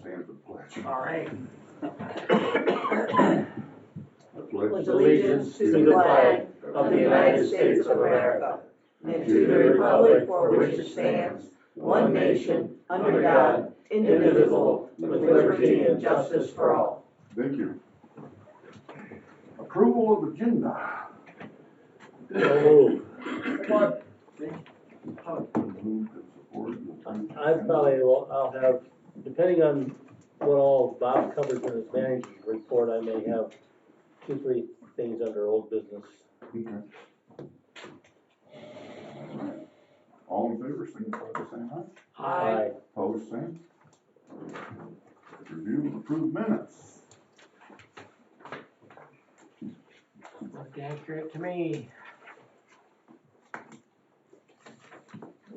stand for the pledge. All right. I pledge Allegiance to the flag of the United States of America and to the republic for which it stands, one nation, under God, indivisible, with liberty and justice for all. Thank you. Approval of agenda. Moved Moved and supported. I probably will, I'll have, depending on what all Bob covers in his manager's report, I may have 2, 3 things under old business. Okay. All in favor, signify by saying aye. Aye. Opposed, same. Review and approve minutes. Looked accurate to me.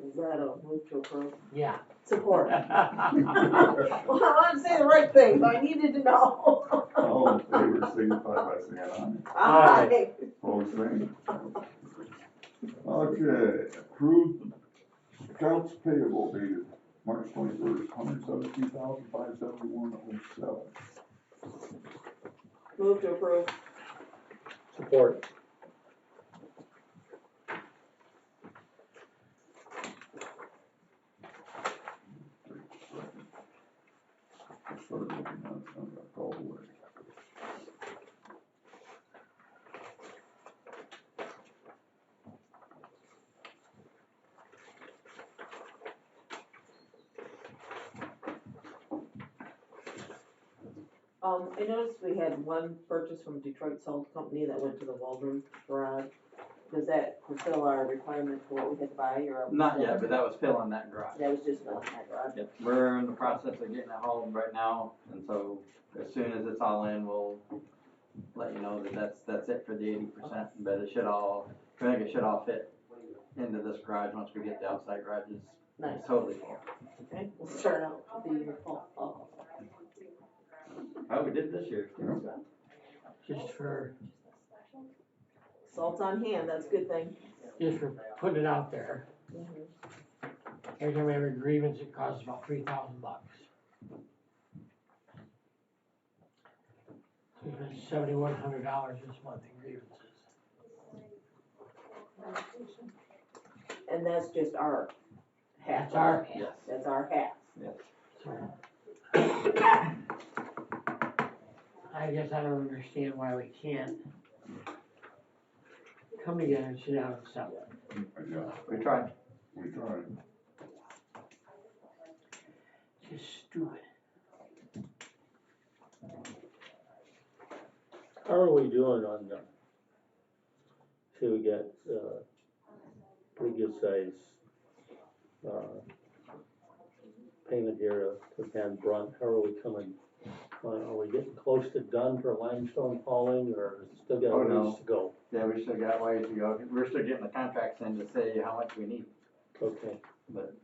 Is that a move to approve? Yeah. Support. Well, I want to say the right thing, so I needed to know. All in favor, signify by saying aye. Aye. Opposed, same. Okay, approved accounts payable dated March 21st, $117,571.07. Move to approve. Support. I started looking at it, I got called away. I noticed we had one purchase from Detroit Salt Company that went to the Waldron garage. Does that fulfill our requirement for what we had to buy, or? are we Not still- yet, but that was filling that garage. That was just filling that garage. Yep, we're in the process of getting it hauled right now, and so as soon as it's all in, we'll let you know that that's it for the 80%. But it should all, I think it should all fit into this garage once we get the outside garages Nice. totally full. Okay, we'll start out with the year full. How we did this year. Just for Salt's on hand, that's a good thing. putting it out there. Mhm. Every time we have a grievance, it costs about $3,000. So we spent $7,100 this month in grievances. And that's just our half. That's our half. Yes. That's our half. Yes. So I guess I don't understand why we can't come together and sit down and settle it. Yeah, We tried. we tried. It's just stupid. How are we doing on the, see, we got, pretty good size, payment here to Van Brunt. How are we coming? Are we getting close to done for limestone hauling, or still got a ways to go? Yeah, we still got ways to go. We're still getting the contracts in to say how much we need, Okay, but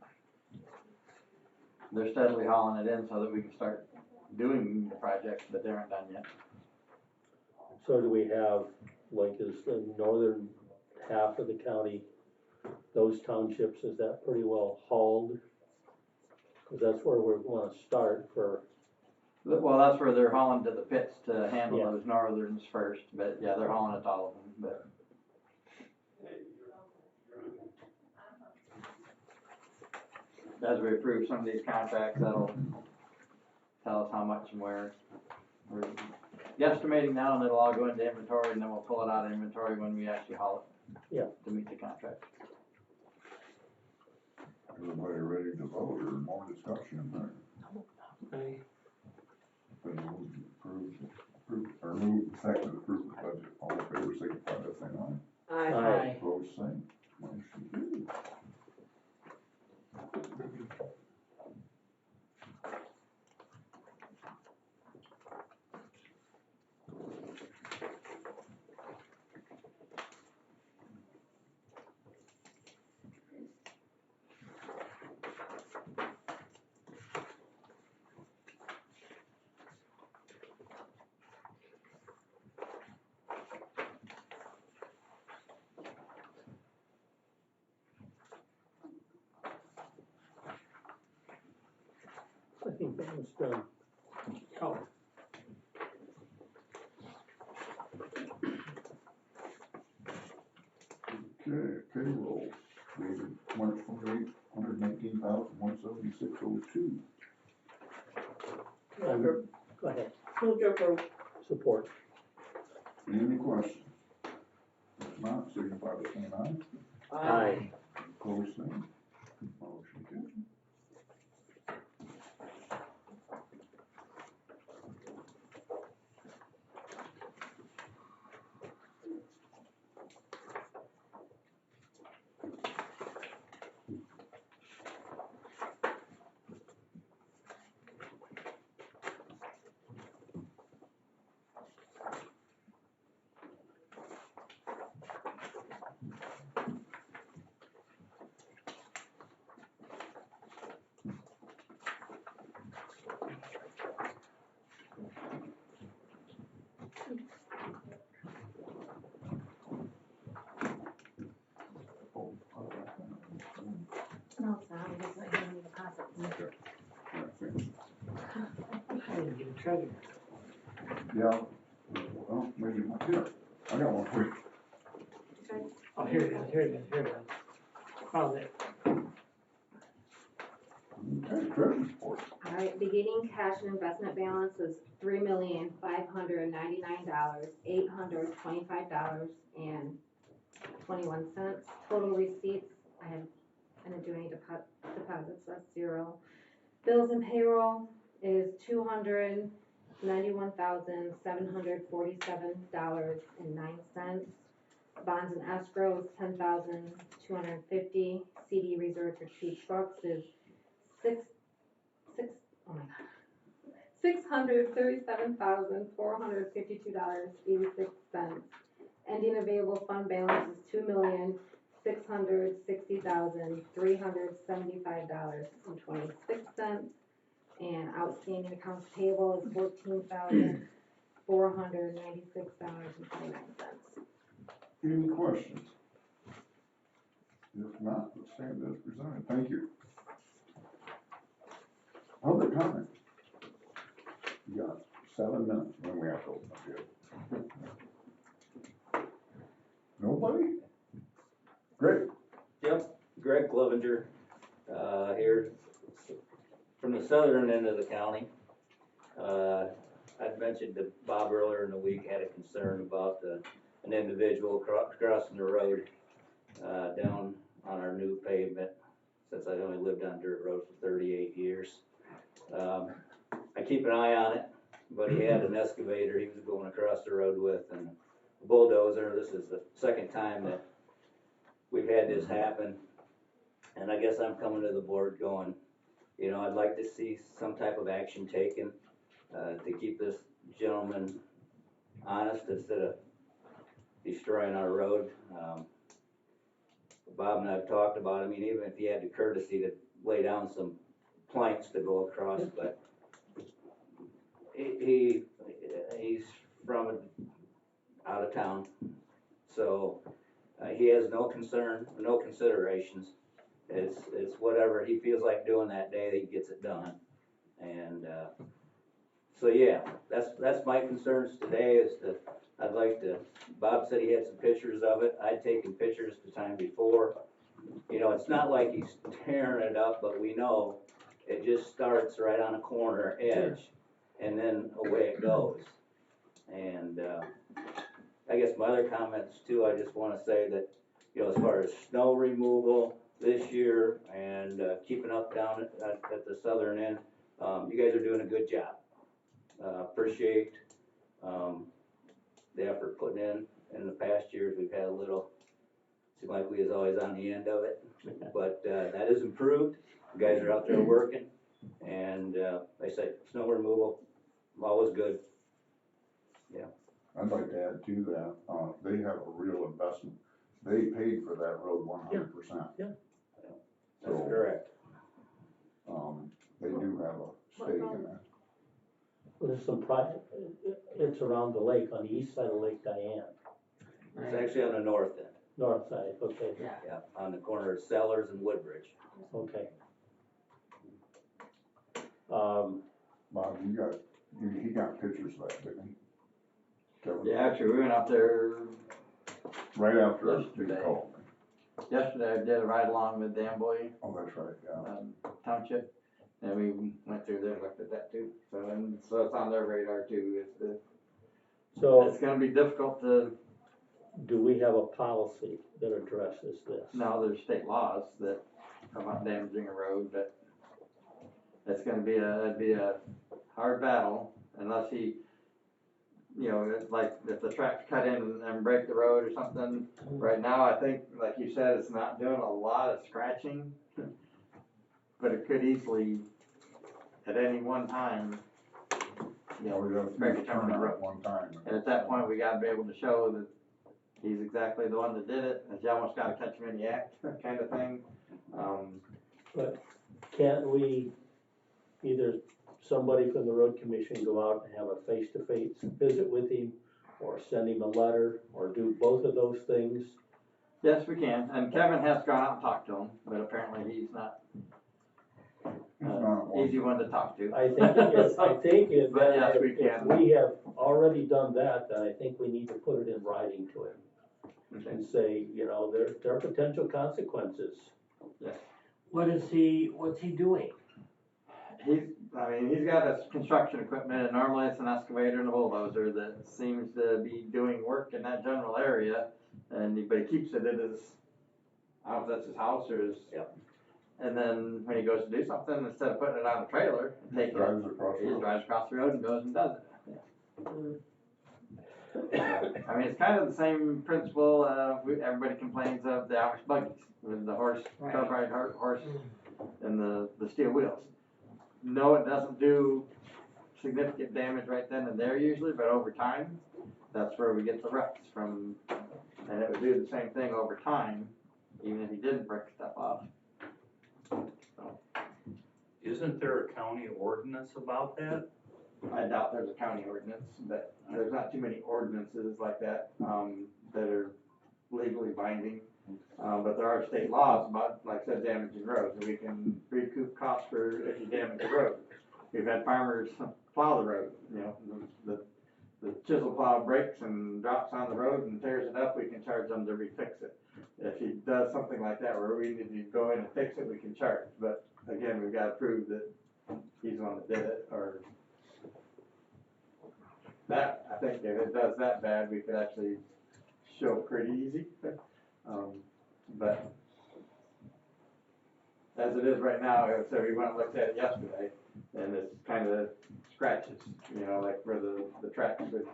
they're steadily hauling it in so that we can start doing the projects, but they aren't done yet. so do we have, like, is the northern half of the county, those townships, is that pretty well hauled? Cause that's where we wanna start for, Well, that's where they're hauling to the pits to handle Yeah. those northerns first, but yeah, they're hauling it to all of them, but. As we approve some of these contracts, that'll tell us how much and where. We're guesstimating now, and it'll all go into inventory, and then we'll pull it out of inventory when we actually haul it. Yeah. To meet the contract. Everybody ready to vote or more discussion there? Okay. Then we'll approve, or move the second to approve the budget. All in favor, signify by saying aye. Aye. Opposed, same. Motion carried. I think that was done. Oh, Okay, payroll, dated March 28th, $119,176.02. Go ahead, Move to approve. support. Any questions? If not, signify by saying aye. Aye. Opposed, same. Motion carried. No, it's not, we just not having any deposits. Okay. All right, thanks. I didn't get a treasure. Yeah, well, maybe not here. I got one for you. Oh, here it is, here it is, here it is. Found it. Okay, treasurer's report. All right, beginning cash and investment balance is $3,599,825.21. Total receipts, I didn't do any deposits, so that's zero. Bills and payroll is $291,747.09. Bonds and escrow is $10,250. CD reserved for two trucks is $637,452.86. Ending available fund balance is $2,660,375.26. And outstanding accounts payable is $14,496.29. Any questions? If not, let's stand as presented. Thank you. Public comment. You got 7 minutes when we have to open up here. Nobody? Great. Yep, Greg Clevenger, here from the southern end of the county. I'd mentioned to Bob earlier in the week, had a concern about an individual crossing the road down on our new pavement, since I've only lived on dirt roads for 38 years. I keep an eye on it, but he had an excavator he was going across the road with, and a bulldozer. This is the second time that we've had this happen, and I guess I'm coming to the board going, you know, I'd like to see some type of action taken to keep this gentleman honest instead of destroying our road. Bob and I've talked about, I mean, even if he had the courtesy to lay down some planks to go across, but he's from out of town, so he has no concern, no considerations. It's whatever he feels like doing that day, he gets it done. And so yeah, that's my concerns today. Is that I'd like to. Bob said he had some pictures of it. I'd taken pictures the time before. You know, it's not like he's tearing it up, but we know it just starts right on a corner edge, and then away it goes. And I guess my other comments too, I just want to say that, you know, as far as snow removal this year and keeping up down at the southern end, you guys are doing a good job. Appreciate the effort putting in the past years. We've had a little, seemed like we was always on the end of it, but that is improved. You guys are out there working, and like I say, snow removal, always good. Yeah. I'd like to add to that, they have a real investment. They paid for that road 100%. Yeah. That's correct. They do have a stake in that. There's some private, it's around the lake, on the east side of Lake Diane, It's actually on the north end. north side, okay, Yeah, on the corner of Sellers and Woodbridge. okay. Bob, you got He got pictures of that, didn't he? Kevin? Yeah, actually, we went out there Right after you Yesterday. called me. yesterday, I did a ride along with the Amboy, Oh, that's right, yeah. Township, and we went through there and looked at that too. So it's on their radar too. So It's gonna be difficult to, do we have a policy that addresses this? now there's state laws that about damaging a road, but it's gonna be it'd be a hard battle unless he, it's like if the tracks cut in and break the road or something. Right now, I think, like you said, it's not doing a lot of scratching, but it could easily, at any one time, We got break to a turn on the turn road. at one time. And at that point, we gotta be able to show that he's exactly the one that did it, and you almost gotta catch him in the act, kind of thing. But can't we, either somebody from the road commission go out and have a face-to-face visit with him, or send him a letter, or do both of those things? Yes, we can, and Kevin has gone out and talked to him, but apparently he's not He's not one. easy one to talk to. I think if, But yes, we if can. we have already done that, then I think we need to put it in writing to him Okay. and say, there are potential consequences. what's he doing? He's got his construction equipment, and normally it's an excavator and a bulldozer that seems to be doing work in that general area, but he keeps it at his, I don't know if that's his house or his. Yep. And then when he goes to do something, instead of putting it on a trailer, He drives across he the just road. drives across the road and goes and does it. I mean, it's kind of the same principle, everybody complains of the Irish buggies, with the horse, Right. carbide horse and the steel wheels. No, it doesn't do significant damage right then and there usually, but over time, that's where we get the wrecks from. And it would do the same thing over time, even if he didn't break stuff off. Isn't there a county ordinance about that? I doubt there's a county ordinance, but there's not too many ordinances like that, that are legally binding. But there are state laws about, like I said, damaging roads, and we can recoup costs for if you damage a road. We've had farmers plow the road, the chisel plow breaks and drops on the road and tears it up, we can charge them to refix it. If he does something like that where we need to go in and fix it, we can charge, but again, we've gotta prove that he's the one that did it, or that, I think if it does that bad, we could actually show pretty easy. But as it is right now, so we went and looked at it yesterday, and it's kind of scratches, like where the tracks would.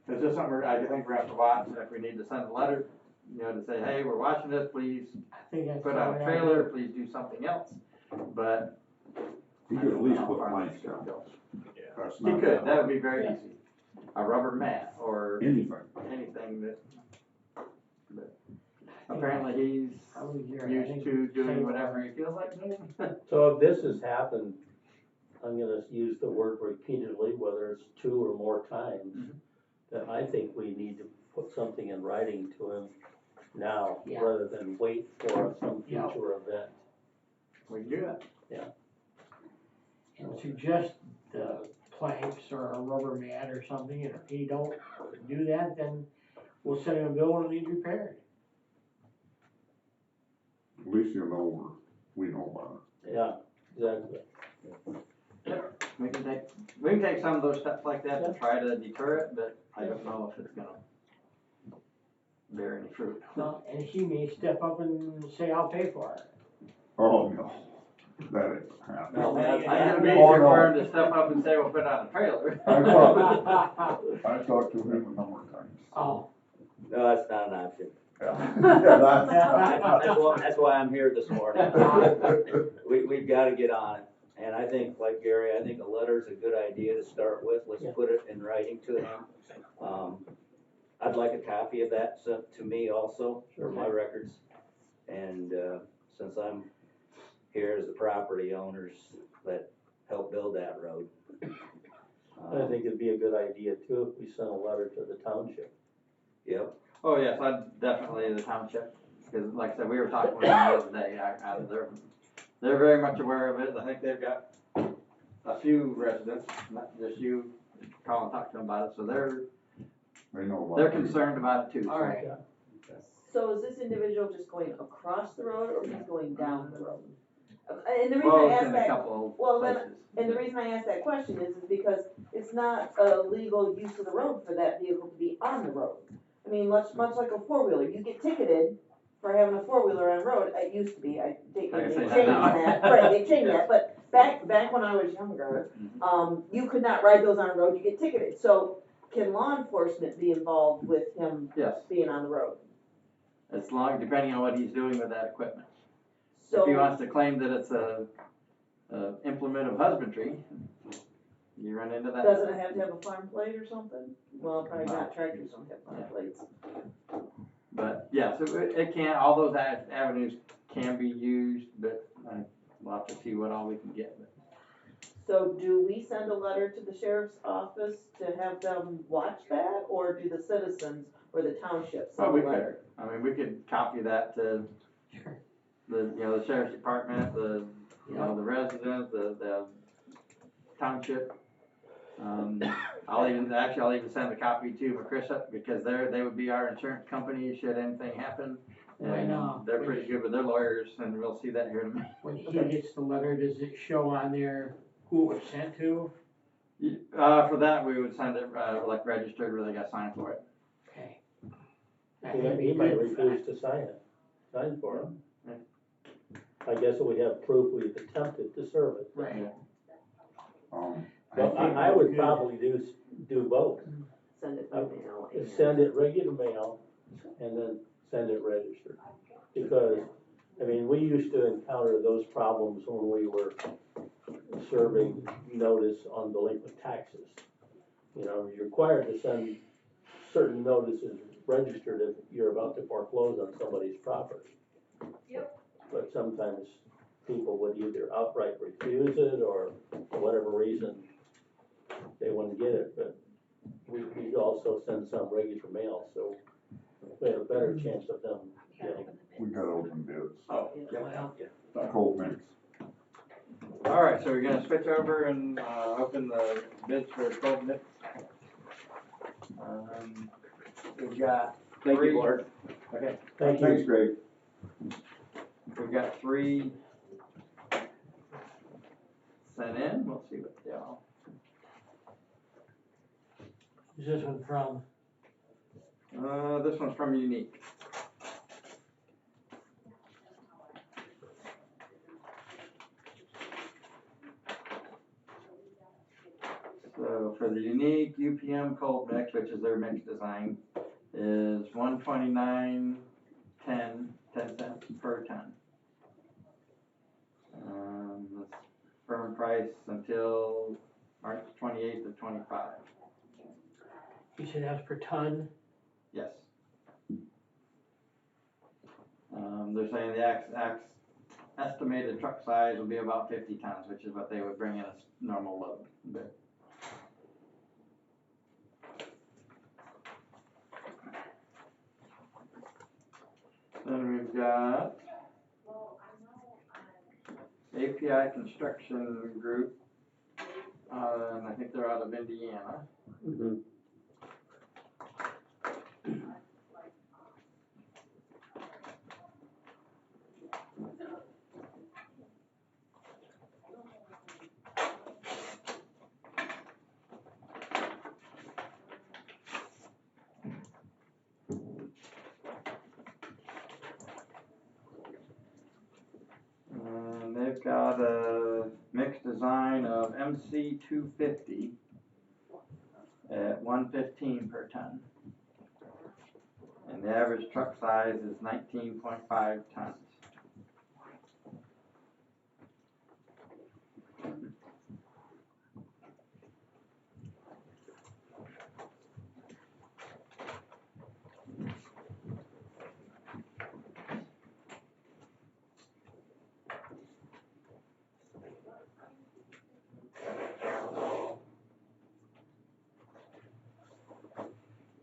It's just something I think we're gonna have to watch, and if we need to send a letter, to say, hey, we're watching this, please I think that's. put on a trailer, please do something else, but. He could at least put planks down. That's He not could, that that would hard. be very easy, a rubber mat, or Anything. that, but apparently he's used to doing whatever he feels like doing. So if this has happened, I'm gonna use the word repeatedly, whether it's 2 or more times, then I think we need to put something in writing to him now, Yeah. rather than wait for some Yeah. future event. We can do that. And suggest planks or a rubber mat or something, and if he don't do that, then we'll send him a bill and he's repaired. At least you'll know we know about Yeah, exactly. We can take some of those steps like that to try to deter it, but I don't know if it's gonna bear any fruit. Well, and he may step up and say, I'll pay for it. it. Oh, no, that ain't happening. No, I think it'd be Oh, easier no. for him to step up and say, we'll put it on a trailer. I've talked to him a number of times. Oh, No, that's not an option. Yeah. That's why I'm here this morning. We've gotta get on it. And I think, like Gary, I think a letter's a good idea to start with. Let's Yeah. put it in writing to him. I'd like a copy of that sent to me also for my records. And, since I'm here as the property owners that helped build that road. I think it'd be a good idea too, if we sent a letter to the township. Yep. Oh, yes, I'd definitely the township, because like I said, we were talking with them the other day, they're very much aware of it. I think they've got a few residents, not just you, call and talk to them about it, so They know about they're it. concerned about it too. so. All right. So is this individual just going across the road or he's going down the road? And the reason I Both asked in a that, couple well, then, places. and the reason I asked that question is because it's not a legal use of the road for that vehicle to be on the road. I mean, much like a four-wheeler, you get ticketed for having a four-wheeler on the road, it used to be, I think I they can changed say that now. that, right, they changed that, but back when I was younger, you could not ride those on the road, you get ticketed, so can law enforcement be involved with him Yes, being on the road? as long, depending on what he's doing with that equipment. So. If he wants to claim that it's a implement of husbandry, you run into that. Doesn't it have to have a farm plate or something? Well, probably not, tractors don't have farm plates. But, yeah, so it can, all those avenues can be used, but we'll have to see what all we can get. So do we send a letter to the sheriff's office to have them watch that, or do the citizens or the township Oh, send we a could. letter? I mean, we could copy that to Sure. the sheriff's department, the residents, the township. I'll even send a copy to Macrissa, because they would be our insurance company should anything happen. Right And now, they're pretty good with their lawyers, and we'll see that here in a minute. when he gets the letter, does it show on there who it was sent to? For that, we would send it, like registered where they got signed for it. Okay. He might refuse to sign for him. I guess we have proof we've attempted to serve it. Right. But I would probably do both. Send it by mail. and- Send it regular mail and then send it registered. Because, I mean, we used to encounter those problems when we were serving notice on delinquent taxes. You know, you're required to send certain notices registered if you're about to foreclose on somebody's property. Yep. But sometimes people would either outright refuse it, or for whatever reason, they wouldn't get it, but we also send some regular mail, so we have a better chance of them getting it. We got open bids, Oh, Well, cold mix. all right, so we're gonna switch over and, open the bids for cold mix. We've got Thank three. you, Board. Okay, Thank you. Thanks, Greg. we've got 3 sent in, we'll see what they all. is this one from? This one's from Unique. So for the Unique UPM cold mix, which is their mix design, is $129.10 per ton. That's firm price until March 28th of 25. You said that's per ton? Yes. They're saying the estimated truck size will be about 50 tons, which is what they would bring in a normal load. But then we've got API Construction Group, and I think they're out of Indiana. Mhm. And they've got a mixed design of MC 250 at 115 per ton. And the average truck size is 19.5 tons.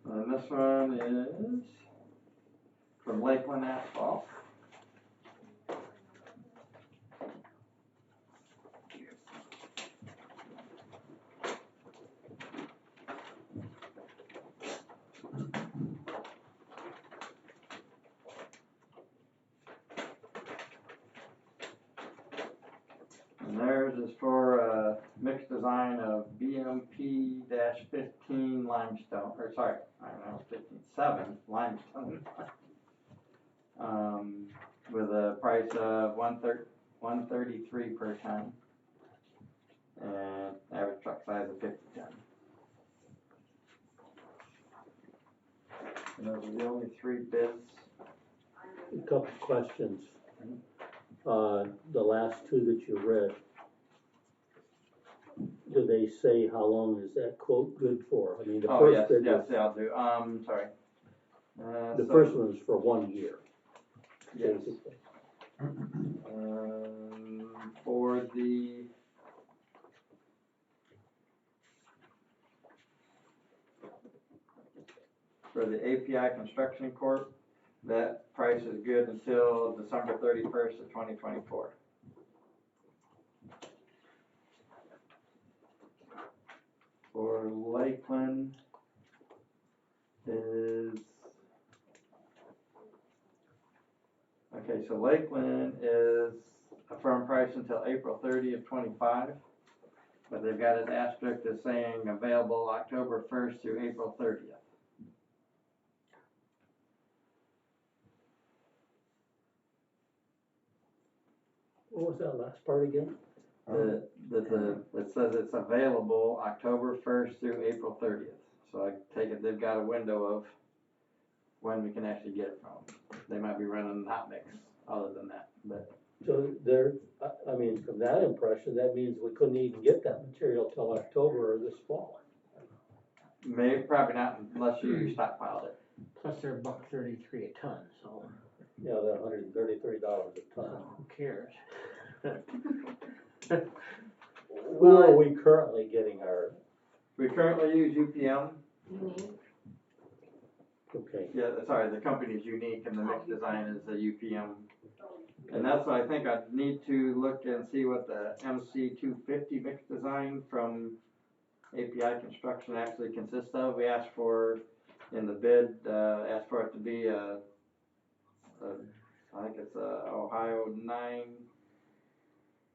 And this one is from Lakeland Asphalt. And theirs is for a mixed design of BMP-15 limestone, or sorry, I don't know, 15.7 limestone. With a price of $133 per ton, and average truck size of 50 ton. And those are the only 3 bids. A couple questions. The last 2 that you read, do they say how long is that quote good for? I mean, the Oh, first yes, bid yes, was, yeah, I'll do, sorry. the So, first one was for 1 year, yes. basically. For the API Construction Corp., that price is good until December 31st of 2024. For Lakeland is, okay, so Lakeland is a firm price until April 30 of 25, but they've got an asterisk that's saying available October 1st through April 30th. What was that last part again? It says it's available October 1st through April 30th. So I take it they've got a window of when we can actually get it from. They might be running hot mix other than that, but. So there, I mean, from that impression, that means we couldn't even get that material till October or this fall. Probably not unless you stockpiled it. Plus they're $1.33 a ton, so Yeah, that $133 a ton. who cares? Who are we currently getting our, We currently use UPM. okay, Yeah, sorry, the company's unique and the mix design is the UPM. And that's what I think I need to look and see what the MC250 mix design from API Construction actually consists of. We asked for, in the bid, asked for it to be I think it's a Ohio 9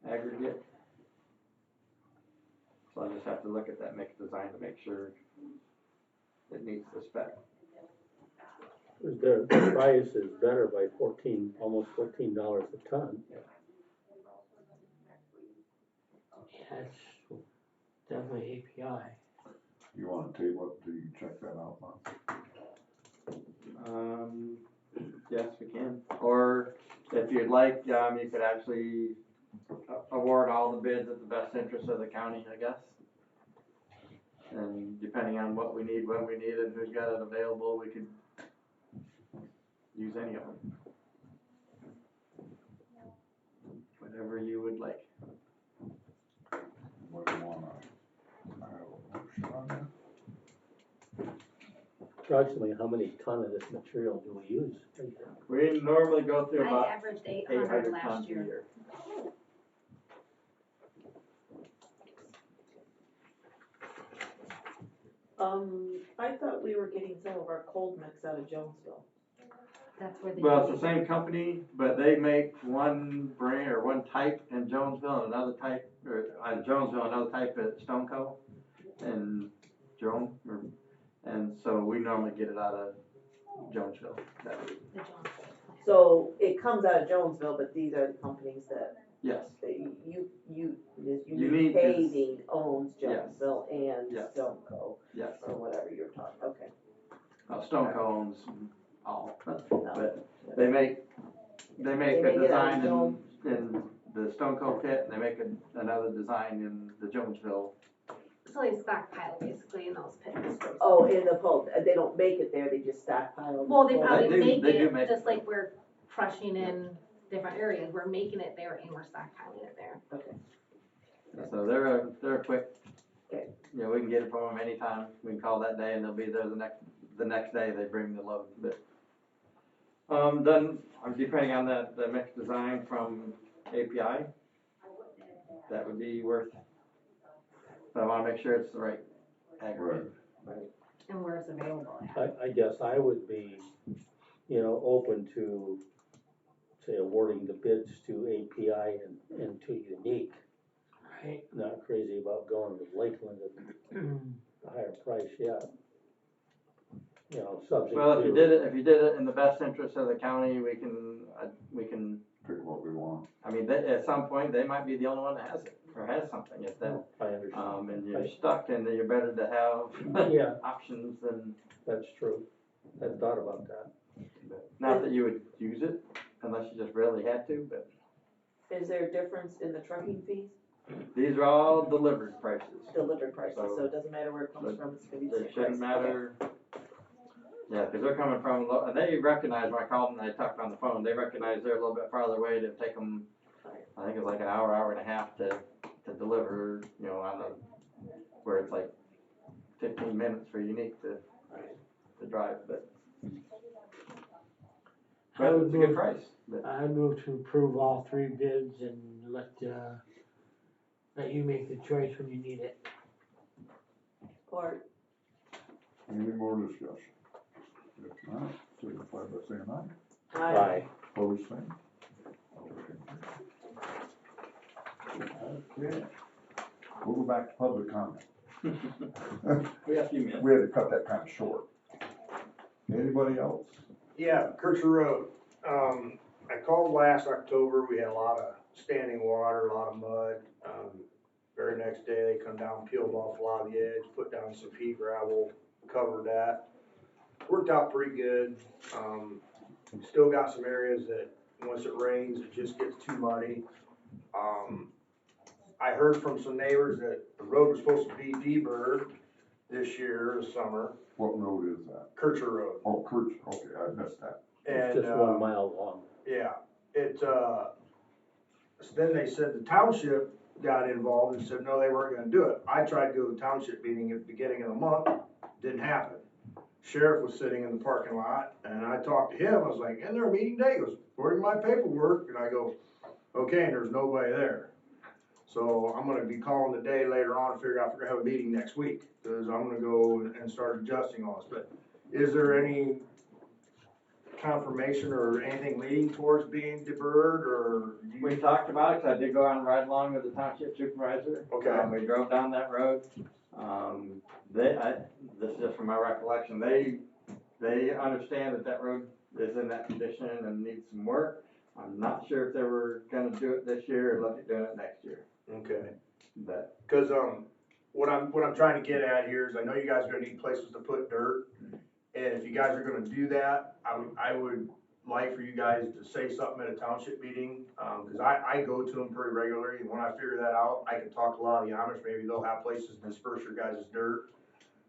aggregate. So I just have to look at that mix design to make sure it meets the spec. the price is better by almost $14 a ton. That's definitely API. You wanna table it till you check that out, Bob? Yes, we can. Or if you'd like, you could actually award all the bids at the best interest of the county, I guess. And depending on what we need, when we need it, who's got it available, we could use any of them. Whatever you would like. What do you wanna, I have a motion on that? Approximately how many ton of this material do we use? We normally go through I about averaged 800 800 last tons a year. year. I thought we were getting some of our cold mix out of Jonesville. That's where the. Well, it's the same company, but they make one brand or one type in Jonesville and another type, or Jonesville, another type at Stoneco and and so we normally get it out of Jonesville. The Johnson. So it comes out of Jonesville, but these are the companies that Yes, Unique Paving owns Jonesville and Yes. Stoneco, yes. or whatever you're talking, okay. Stoneco owns all, No. but they make They a make it design out in the Stoneco pit, and they make another design in the Jonesville. So they stockpile basically in those pits. Oh, in the pulp, they don't make it there, they just stockpile. Well, they the pulp. probably make they do it, make just it. like we're crushing in different areas, we're making it there and we're stockpiling it there. Okay. So they're a quick. Okay. You know, we can get it from them anytime. We can call that day, and they'll be there the next day. They bring the load. But then depending on the mix design from API, that would be worth. So I want to make sure it's the right aggregate. And where it's available at. I guess I would be, open to, say, awarding the bids to API and to Unique. Right. not crazy about going with Lakeland at the higher price yet. You know, subject to. Well, if you did it in the best interest of the county, we can, Pick what we want. I mean, at some point, they might be the only one that has it, or has something, if that, I understand. and you're stuck, and you're better to have Yeah, options than, that's true. I thought about that. not that you would use it, unless you just really had to, but Is there a difference in the trucking fees? these are all delivered prices. Delivered prices, so it doesn't matter where it comes from, it's gonna be the It same price. shouldn't matter. Yeah, cause they're coming from, and they recognize, when I called them and I talked on the phone, they recognize they're a little bit farther away, to take them, I think it's like an hour and a half to deliver, you know, on the, where it's like 15 minutes for Unique to drive, but I would it's a good move, price. But I move to approve all three bids and let you make the choice when you need it. Or, Any more discussion? If not, signify by saying aye. Aye. Opposed, same. Okay. We'll go back to public comment. we got a few minutes. We had to cut that kind of short. Anybody else? Yeah, Kircher Road. I called last October, we had a lot of standing water, a lot of mud. Very next day, they come down, peeled off a lot of the edge, put down some pea gravel, covered that. Worked out pretty good. Still got some areas that, once it rains, it just gets too muddy. I heard from some neighbors that the road was supposed to be deburred this year, this summer. What road is that? Kircher Road. Oh, Kirch, okay, I missed that. It's And, just 1 mile long. yeah, so then they said the township got involved and said, no, they weren't gonna do it. I tried to go to the township meeting at the beginning of the month, didn't happen. Sheriff was sitting in the parking lot, and I talked to him, I was like, isn't there a meeting day? He goes, according to my paperwork, and I go, okay, and there's nobody there. So I'm gonna be calling the day later on to figure out if we're gonna have a meeting next week, cause I'm gonna go and start adjusting all this, but is there any confirmation or anything leading towards being deburred, or? We talked about it, 'cause I did go on right along with the township supervisor. Okay. We drove down that road. This is just from my recollection, they understand that that road is in that condition and needs some work. I'm not sure if they were gonna do it this year or look at doing it next year. Okay. But Cause, what I'm trying to get at here is I know you guys are gonna need places to put dirt. And if you guys are gonna do that, I would like for you guys to say something at a township meeting. Cause I go to them pretty regularly, and when I figure that out, I can talk to a lot of the Amish, maybe they'll have places to disperse your guys' dirt.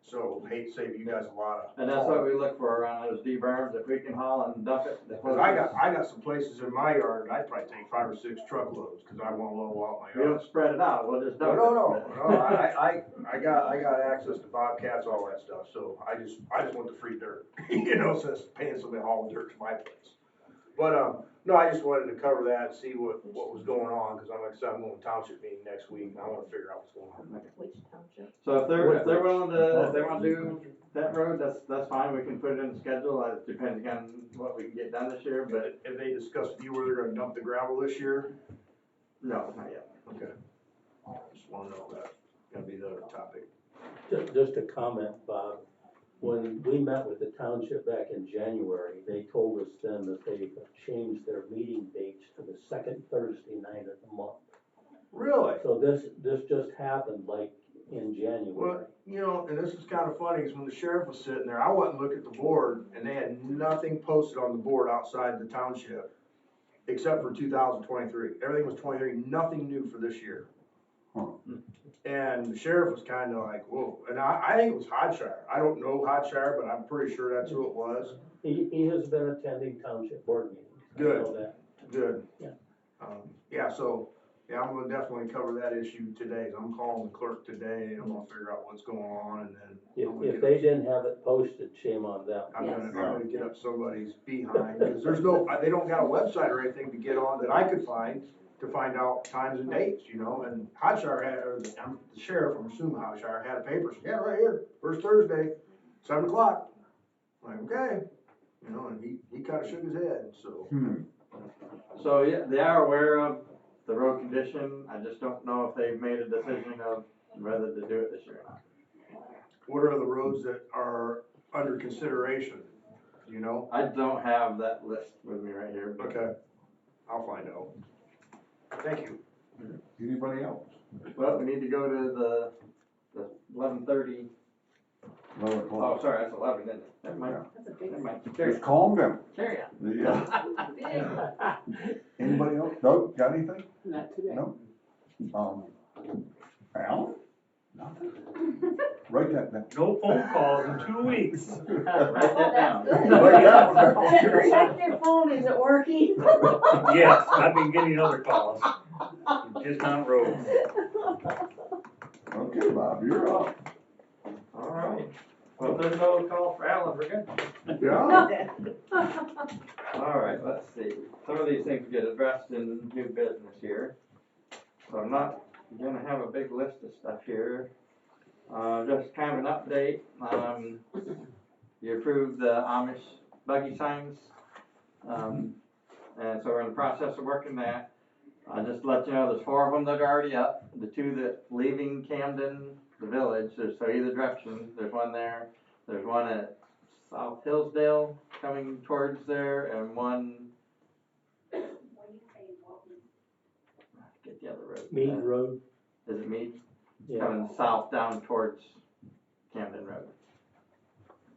So hate to save you guys a lot of. and that's what we look for around those D-berms, if we can haul and dump it. Cause I got some places in my yard, I'd probably take 5 or 6 truckloads, cause I wanna level out my We yard. don't spread it out, we'll just dump it. No, I got access to bobcats, all that stuff, so I just want the free dirt, you know, since paying somebody to haul dirt to my place. But, no, I just wanted to cover that, see what was going on, cause I'm excited, I'm going to township meeting next week, and I wanna figure out what's going on. Which township? So if they're willing to, if they wanna do that road, that's fine, we can put it in the schedule, depending on what we can get done this year, but Have they discussed with you where they're gonna dump the gravel this year? no, not yet. Okay. Just wanna know that's gonna be the other topic. Just a comment, Bob. When we met with the township back in January, they told us then that they have changed their meeting dates to the second Thursday night of the month. Really? So this just happened like in January. Well, you know, and this is kind of funny, is when the sheriff was sitting there, I went and looked at the board, and they had nothing posted on the board outside the township, except for 2023. Everything was 23, nothing new for this year. Huh. And the sheriff was kind of like, whoa, and I think it was Hodshire. I don't know Hodshire, but I'm pretty sure that's who it was. He has been attending township board meetings. Good. I know that. Good. Yeah. I'm gonna definitely cover that issue today. I'm calling the clerk today, and I'm gonna figure out what's going on, and then. If they didn't have it posted, shame on them. I'm gonna get up somebody's behind, because there's no, they don't got a website or anything to get on that I could find to find out times and dates, you know, and Hodshire had, or the sheriff, I'm assuming Hodshire had a paper, said, yeah, right here, first Thursday, 7 o'clock. I'm like, okay, you know, and he kinda shook his head, so. So, yeah, they are aware of the road condition, I just don't know if they've made a decision of whether to do it this year or not. What are the roads that are under consideration, you know? I don't have that list with me right here, but Okay, I'll find out. Thank you. Anybody else? well, we need to go to the 11:30. 11 Oh, o'clock. sorry, that's 11, isn't it? Never mind. That's a big. Never mind. Carry Just calm down. Carry on. Yeah. Anybody else? Doug, got anything? Not today. No? Alan? Nothing? Write that down. No phone calls in 2 weeks. Write that down. Write that one down. Check your phone, is it working? Yes, I've been getting other calls, just not roads. Okay, Bob, you're up. All right. Well, if there's no call for Alan, we're good. Yeah? All right, let's see. Some of these things get addressed in new business here. So I'm not gonna have a big list of stuff here. Just kind of an update. You approved the Amish buggy signs. And so we're in the process of working that. Just to let you know, there's 4 of them that are already up. The 2 that leaving Camden, the village, so either direction, there's one there. There's one at South Hillsdale coming towards there, and one. Get the other road. Mead Road, Is it Mead? yeah, Coming south down towards Camden Road.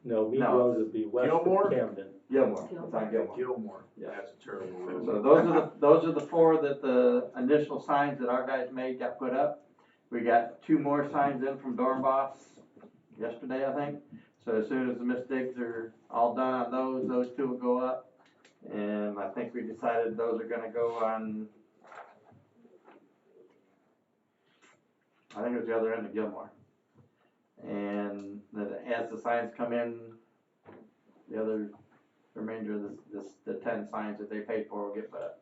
no, Mead No. Road would be west Gilmore? of Camden. Gilmore. It's on Gilmore. Gilmore, Yeah. that's a terrible road. So those are the 4 that the initial signs that our guys made got put up. We got 2 more signs in from Dornbos yesterday, I think. So as soon as the misdigs are all done on those 2 will go up. And I think we decided those are gonna go on, I think it was the other end of Gilmore. And as the signs come in, the remainder of the 10 signs that they paid for will get put up.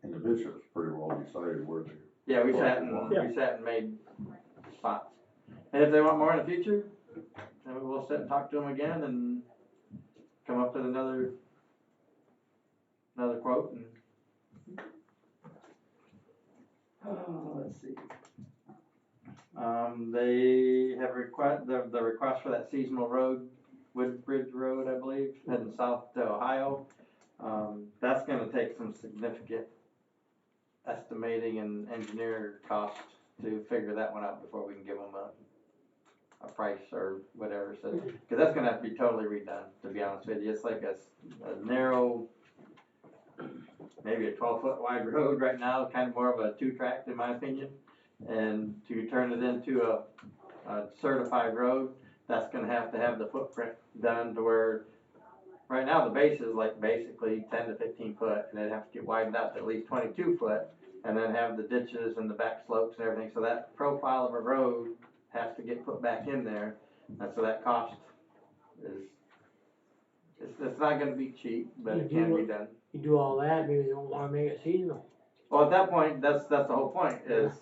And the bishop's pretty well decided where they. Yeah, we sat and made spots. And if they want more in the future, then we'll sit and talk to them again and come up with another quote. And let's see. They have the request for that seasonal road, Woodbridge Road, I believe, heading south to Ohio. That's going to take some significant estimating and engineer cost to figure that one out before we can give them a price or whatever. So, because that's going to have to be totally redone, to be honest with you. It's like a narrow, maybe a 12-foot wide road right now, kind of more of a 2-track in my opinion. And to turn it into a certified road, that's going to have the footprint done to where right now the base is like basically 10 to 15 foot, and it'd have to get widened out to at least 22 foot, and then have the ditches and the back slopes and everything. So that profile of a road has to get put back in there, and so that cost is it's not going to be cheap, but it can be done. You do all that, maybe they won't wanna make it seasonal. Well, at that point, that's the whole point is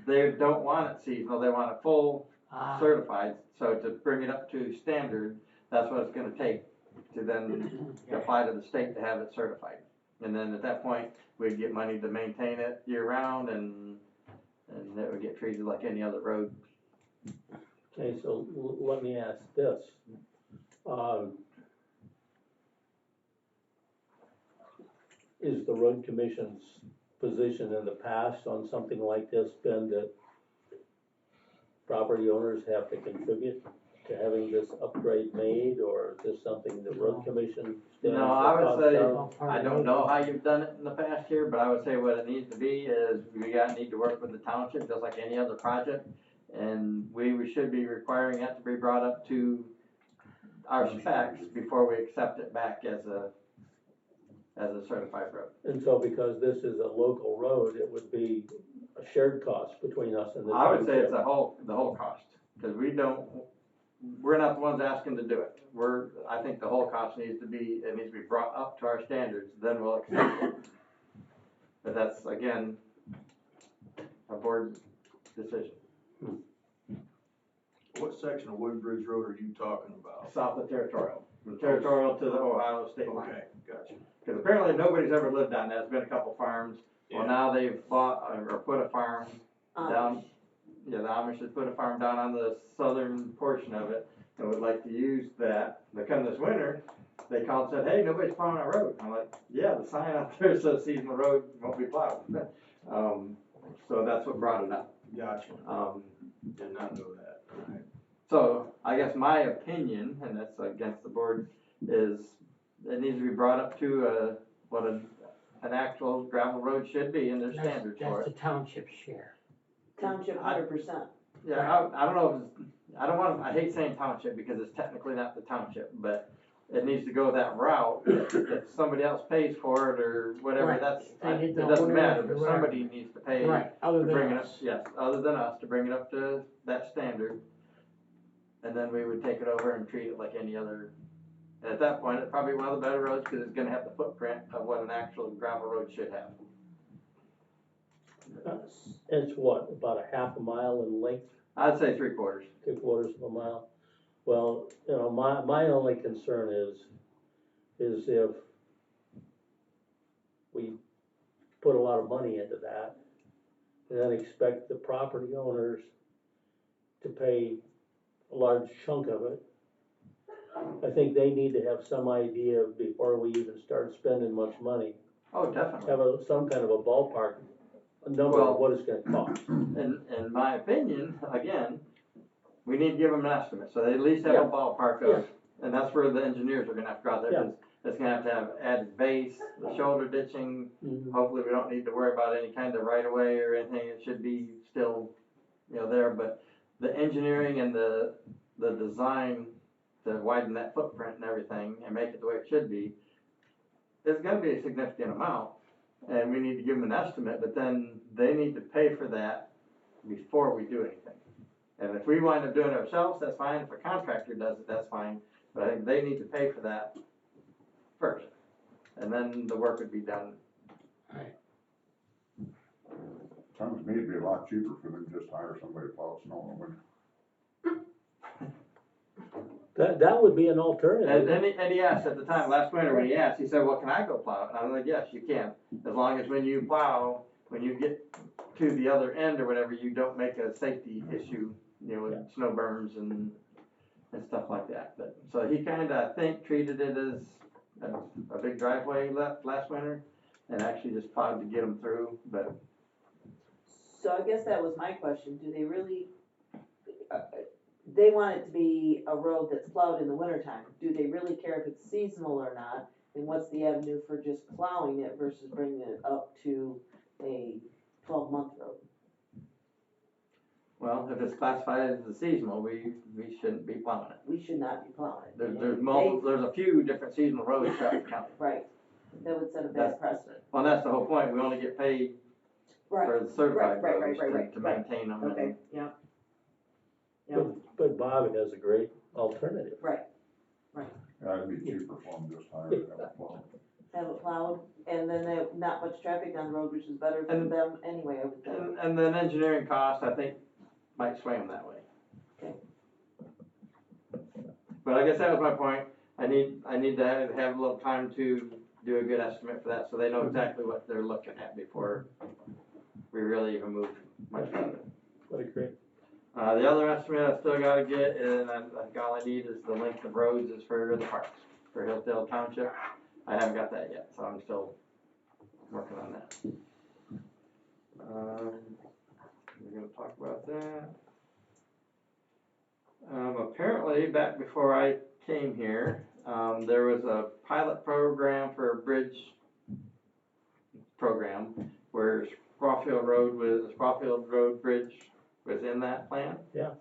they don't want it seasonal. They want it full certified. So to bring it up to standard, that's what it's going to take to then apply to the state to have it certified. And then at that point, we'd get money to maintain it year round, and it would get treated like any other road. Okay, so let me ask this. Is the road commission's position in the past on something like this been that property owners have to contribute to having this upgrade made, or is this something the road commission stands? No, I would say, All part I of the don't road. know how you've done it in the past year, but I would say what it needs to be is we need to work with the township just like any other project. And we should be requiring that to be brought up to our specs before we accept it back as a certified road. And so because this is a local road, it would be a shared cost between us and the I would say township. it's the whole cost, because we're not the ones asking to do it. I think the whole cost needs to be brought up to our standards, then we'll accept it. But that's, again, a board decision. What section of Woodbridge Road are you talking about? South of Territorial, from Territorial to the Ohio state line. Okay, gotcha. Because apparently nobody's ever lived on that. There's been a couple farms. Well, now they've bought or put a farm down, Amish. yeah, the Amish has put a farm down on the southern portion of it and would like to use that. They come this winter, they called and said, hey, nobody's plowing our road. I'm like, yeah, the sign out there says seasonal road won't be plowed. So that's what brought it up. Gotcha. Did not know that. Right. So I guess my opinion, and that's against the board, is it needs to be brought up to what an actual gravel road should be and their standards for That's it. the township share. Township 100%. Yeah, I don't know if it's, I hate saying township because it's technically not the township, but it needs to go that route. If somebody else pays for it or whatever, Right. it doesn't matter, but somebody needs to pay Right, other to than bring it up, us. yes, other than us, to bring it up to that standard. And then we would take it over and treat it like any other, and at that point, it's probably one of the better roads because it's gonna have the footprint of what an actual gravel road should have. It's what, about a half a mile in length, I'd say 3/4. 3/4 of a mile? Well, my only concern is if we put a lot of money into that, and then expect the property owners to pay a large chunk of it. I think they need to have some idea before we even start spending much money, Oh, definitely. have some kind of a ballpark, a number of what it's gonna cost. In my opinion, again, we need to give them an estimate, so they at least have a ballpark of, and that's where the engineers are gonna have to go out there, because it's gonna have added base, the shoulder ditching. Mhm. Hopefully, we don't need to worry about any kind of right of way or anything, it should be still, there, but the engineering and the design to widen that footprint and everything and make it the way it should be, is gonna be a significant amount, and we need to give them an estimate, but then they need to pay for that before we do anything. And if we wind up doing it ourselves, that's fine, if a contractor does it, that's fine, but I think they need to pay for that first, and then the work would be done. Sounds to me it'd be a lot cheaper for them to just hire somebody to plow snow in the winter. That would be an alternative. And he asked at the time, last winter when he asked, he said, well, can I go plow it? And I'm like, yes, you can, as long as when you plow, when you get to the other end or whatever, you don't make a safety issue, with snow berms and stuff like that. But, so he kinda, I think, treated it as a big driveway last winter, and actually just plowed to get them through, but. So I guess that was my question, do they really, they want it to be a road that's plowed in the wintertime, do they really care if it's seasonal or not? And what's the avenue for just plowing it versus bringing it up to a 12-month road? Well, if it's classified as a seasonal, we shouldn't be plowing it. We should not be plowing it. There's a few different seasonal roads throughout the county. Right, that would set a bad precedent. Well, that's the whole point, we only get paid for the certified roads to maintain them. Okay, yeah. But Bob has a great alternative. Right, Yeah, it'd be cheaper for them just hire to have it plowed. have it plowed, and then they, not much traffic on the road, which is better for them anyway, I would think. And then engineering costs, I think, might sway them that way. Okay. But I guess that was my point, I need to have a little time to do a good estimate for that, so they know exactly what they're looking at before we really even move much further. What a great. The other estimate I still gotta get, and I think all I need is the length of roads is for the parks, for Hillsdale Township. I haven't got that yet, so I'm still working on that. We're gonna talk about that. Apparently, back before I came here, there was a pilot program for a bridge program where Sprawfield Road Bridge was in that plan. Yeah.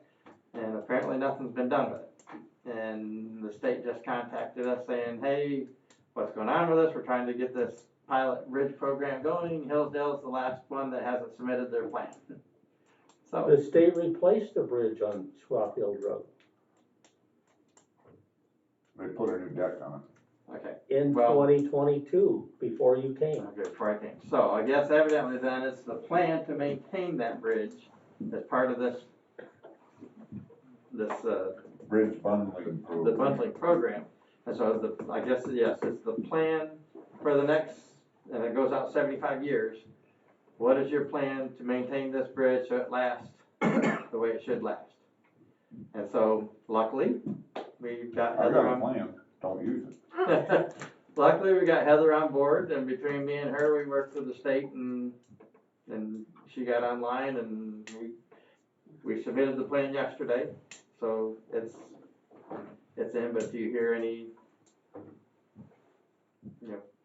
And apparently nothing's been done with it. And the state just contacted us saying, hey, what's going on with us? We're trying to get this pilot bridge program going. Hillsdale's the last one that hasn't submitted their plan. So The state replaced the bridge on Swaffield Road They put a new deck on it. okay. in 2022, before you came. Okay, before I came. So I guess evidently then it's the plan to maintain that bridge as part of this Bridge bundling program. the bundling program. And so I guess, yes, it's the plan for the next, and it goes out 75 years, what is your plan to maintain this bridge so it lasts the way it should last? And so luckily, we got I Heather got a on. plan, don't use it. Luckily, we got Heather on board, and between me and her, we worked with the state, and she got online, and we submitted the plan yesterday, so it's in. But if you hear any,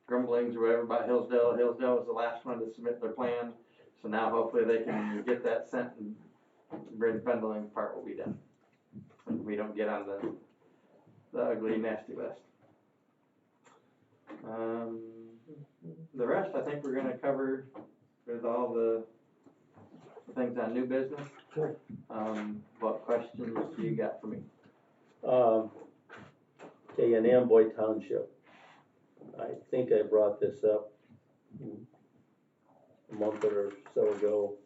grumblings or whatever about Hillsdale was the last one to submit their plan, so now hopefully they can get that sent, and bridge bundling part will be done, and we don't get on the ugly, nasty list. The rest, I think we're gonna cover with all the things on new business. Sure. What questions do you got for me? Okay, in Amboy Township, I think I brought this up a month or so ago.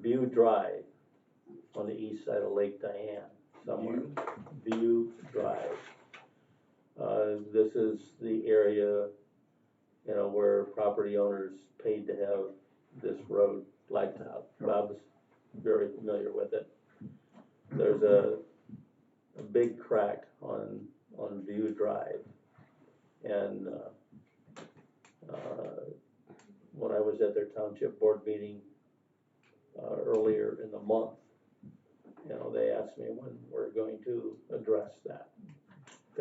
View Drive on the east side of Lake Diane, somewhere. View Drive. This is the area, where property owners paid to have this road blacktop. Bob's very familiar with it. There's a big crack on View Drive. And when I was at their township board meeting earlier in the month, they asked me when we're going to address that.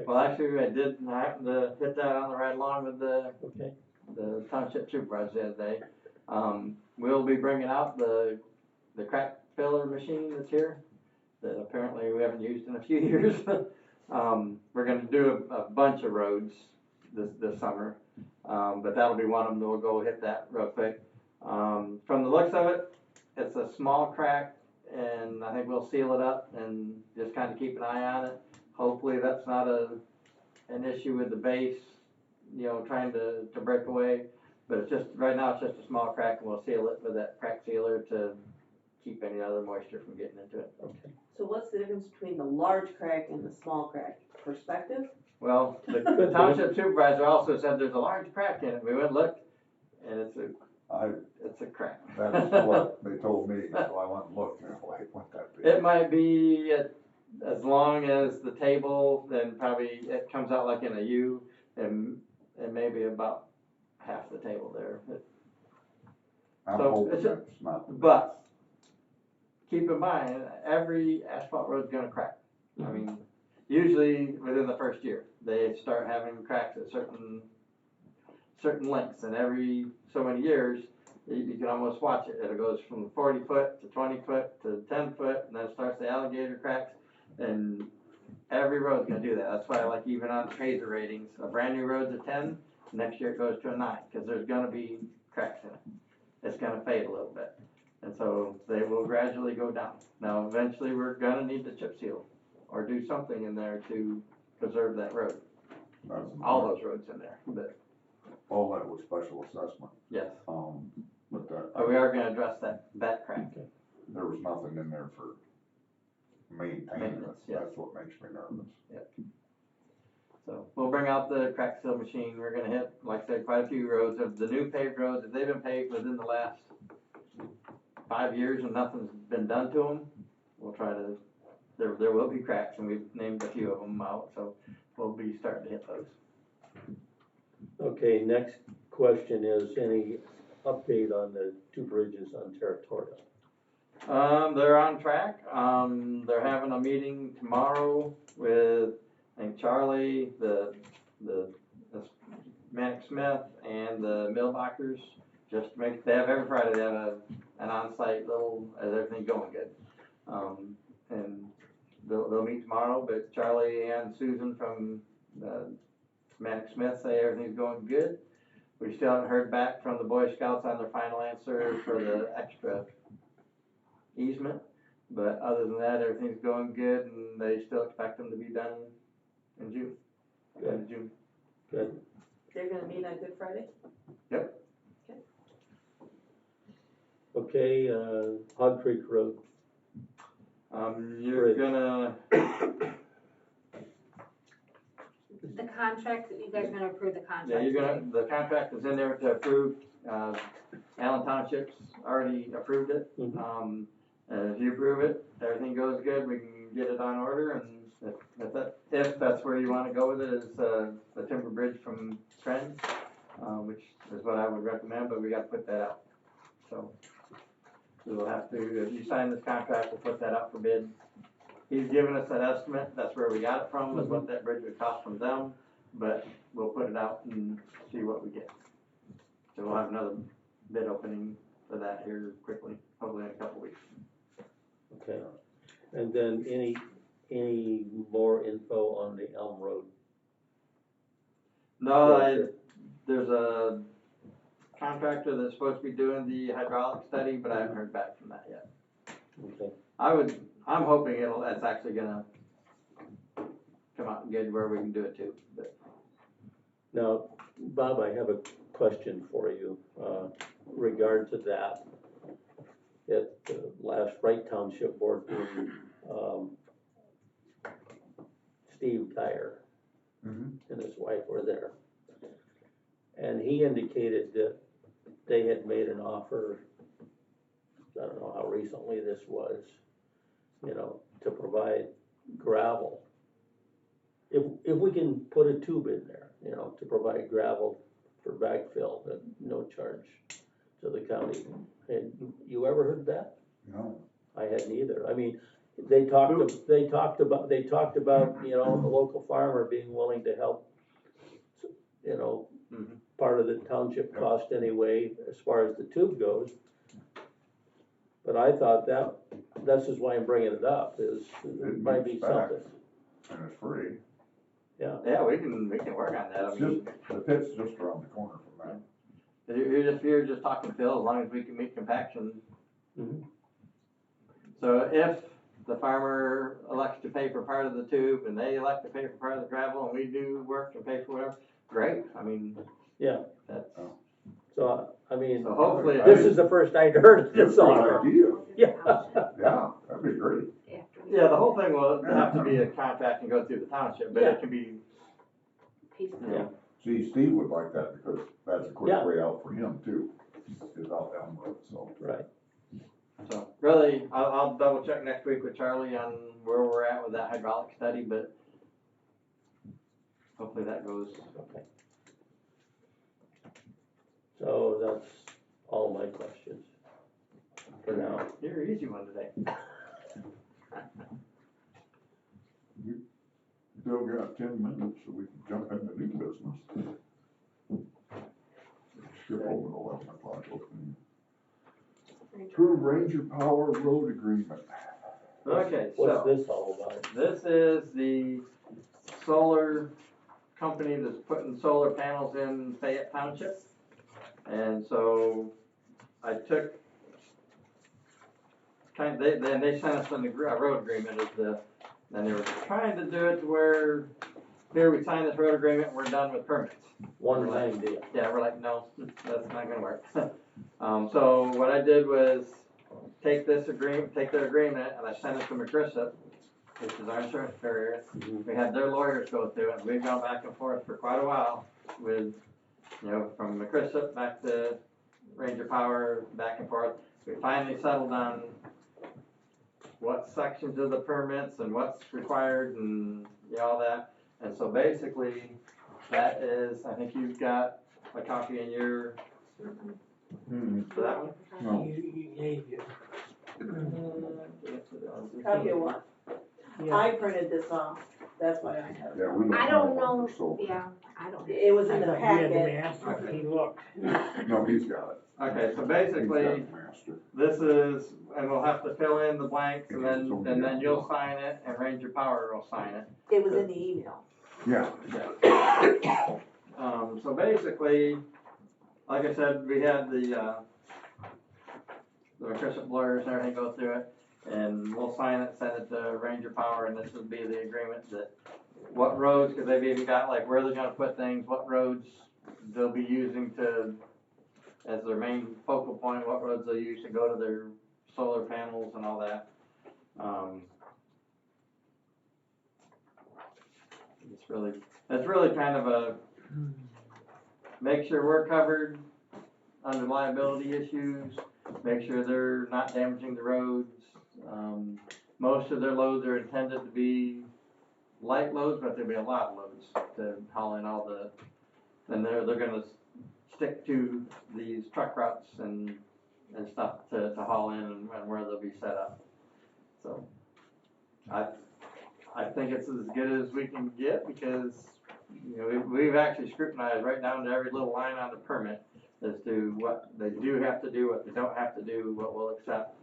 Well, actually, I did happen to hit that on the ride along with the township supervisor the other day. We'll be bringing out the crack filler machine that's here, that apparently we haven't used in a few years. We're gonna do a bunch of roads this summer, but that'll be one of them that we'll go hit that real quick. From the looks of it, it's a small crack, and I think we'll seal it up and just kind of keep an eye on it. Hopefully that's not an issue with the base, trying to break away, but it's just, right now it's just a small crack, and we'll seal it with that crack sealer to keep any other moisture from getting into it. Okay. So what's the difference between the large crack and the small crack? Perspective? Well, the township supervisor also said there's a large crack in it. We went and looked, and it's a crack. That's what they told me, so I went and looked, and I'm like, what that be? It might be as long as the table, then probably it comes out like in a U, and maybe about half the table there. I'm so hoping it's that's not. But keep in mind, every asphalt road's gonna crack. I mean, usually within the first year, they start having cracks at certain lengths, and every so many years, you can almost watch it. It goes from 40 foot to 20 foot to 10 foot, and then it starts the alligator cracks, and every road's gonna do that. That's why, like, even on Hazer ratings, a brand new road's a 10, next year it goes to a 9, because there's gonna be cracks in it. It's gonna fade a little bit, and so they will gradually go down. Now, eventually, we're gonna need to chip seal or do something in there to preserve that road. All those roads in there, but All that was special assessment, yes. but We are gonna address that crack. there was nothing in there for maintaining it. Maintenance, yes. That's what makes me nervous. So we'll bring out the crack seal machine. We're gonna hit, like I said, quite a few roads. Of the new paved roads, if they've been paved within the last 5 years and nothing's been done to them, we'll try to, there will be cracks, and we've named a few of them out, so we'll be starting to hit those. Okay, next question is, any update on the 2 bridges on Territorial? They're on track. They're having a meeting tomorrow with, I think, Charlie, the Manic Smith, and the Millbachers. Just to make, they have every Friday, they have an on-site little, as everything's going good. And they'll meet tomorrow, but Charlie and Susan from Manic Smith say everything's going good. We still haven't heard back from the Boy Scouts on their final answer for the extra easement, but other than that, everything's going good, and they still expect them to be done in June. Good. June. Good. They're gonna meet on Good Friday? Yep. Okay, Hog Creek Road. You're Bridge. gonna, The contract, you guys are gonna approve the contract. yeah, you're gonna, the contract is in there to approve. Allen Township's already approved it. Mhm. And if you approve it, everything goes good, we can get it on order, and if that's where you wanna go with it, is, the timber bridge from Trent, which is what I would recommend, but we gotta put that out. So, we will have to, if you sign this contract, we'll put that out for bid. He's given us an estimate, that's where we got it from, is what that bridge would cost from them, but we'll put it out and see what we get. So we'll have another bid opening for that here quickly, hopefully in a couple weeks. Okay, and then any more info on the Elm Road? No, there's a contractor that's supposed to be doing the hydraulic study, but I haven't heard back from that yet. Okay, I'm hoping that's actually gonna come out good where we can do it too, but. now, Bob, I have a question for you, regard to that. At the last Wright Township Board meeting, Steve Dyer Mhm. and his wife were there. And he indicated that they had made an offer, I don't know how recently this was, to provide gravel. If we can put a tube in there, to provide gravel for backfill at no charge to the county. Had you ever heard that? No. I hadn't either. I mean, they talked about, a local farmer being willing to help, Mhm. part of the township cost anyway, as far as the tube goes. But I thought this is why I'm bringing it up, is it might be something. And it's free. Yeah, we can work on that, I It's mean, just, the pit's just around the corner from that. you're just talking Phil, as long as we can meet compaction. Mhm. So if the farmer elects to pay for part of the tube, and they elect to pay for part of the gravel, and we do work and pay for whatever, great, I mean. Yeah. That's, So, I mean, so hopefully. this is the first I'd heard of That's this a good offer. idea. Yeah. Yeah, that'd be great. Yeah, the whole thing will have to be a contract and go through the township, but it can be, you know, See, Steve would like that because that's a quick Yeah. way out for him too, is out down the road, so. Right. so really, I'll double check next week with Charlie on where we're at with that hydraulic study, but hopefully that goes. Okay. So that's all my questions for now. You're an easy one today. Still got 10 minutes, so we can jump into new business. Skip over the 11 o'clock opening. Approve Ranger Power Road Agreement. Okay, What's so this all about? this is the solar company that's putting solar panels in Fayette Township. And so I took, they sent us a road agreement and they were trying to do it to where, here we sign this road agreement, we're done with permits. One time deal. Yeah, we're like, no, that's not gonna work. So what I did was take their agreement, and I sent it to McChrysop, which is our insurance carrier. We had their lawyers go through it, and we've gone back and forth for quite a while with, from McChrysop back to Ranger Power, back and forth. We finally settled on what sections of the permits and what's required and, all that. And so basically, that is, I think you've got a copy in your, for that one? No. Copy of what? I printed this off, that's why I have it. Yeah, we don't I have don't one know, for solar. yeah, I don't. It was I in the thought you had the packet. master, he looked. No, he's got it. Okay, so He's got basically, the master. this is, and we'll have to fill in the blanks, and then you'll sign it, and Ranger Power will sign it. It was in the email. Yeah. So basically, like I said, we had the McChrysop lawyers and everything go through it, and we'll sign it, send it to Ranger Power, and this would be the agreement that what roads, because they've even got like where they're gonna put things, what roads they'll be using as their main focal point, what roads they'll use to go to their solar panels and all that. It's really kind of a, make sure we're covered, under liability issues, make sure they're not damaging the roads. Most of their loads are intended to be light loads, but there'll be a lot of loads to haul in all the, and they're gonna stick to these truck routes and stuff to haul in and where they'll be set up. So, I think it's as good as we can get because, you know, we've actually scrutinized right down to every little line on the permit as to what they do have to do, what they don't have to do, what we'll accept.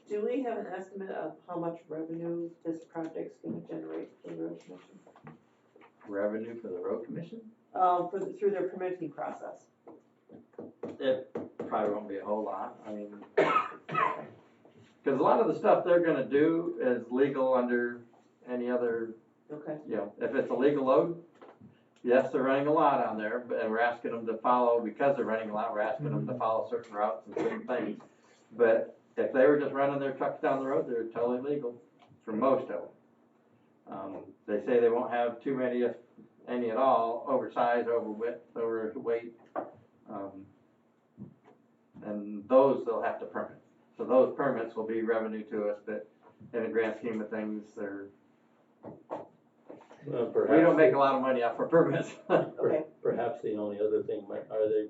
Do we have an estimate of how much revenue this project's gonna generate for the road commission? Revenue for the road commission? Through their permitting process. It probably won't be a whole lot, I mean, because a lot of the stuff they're gonna do is legal under any other, Okay. you know, if it's a legal load, yes, they're running a lot on there, and we're asking them to follow, because they're running a lot, we're asking them to follow certain routes and certain things. But if they were just running their trucks down the road, they're totally legal for most of them. They say they won't have too many, if any at all, oversized, overweight, and those they'll have to permit. So those permits will be revenue to us, but in the grand scheme of things, they're, we don't make a lot of money off our permits. Okay. Perhaps the only other thing, are they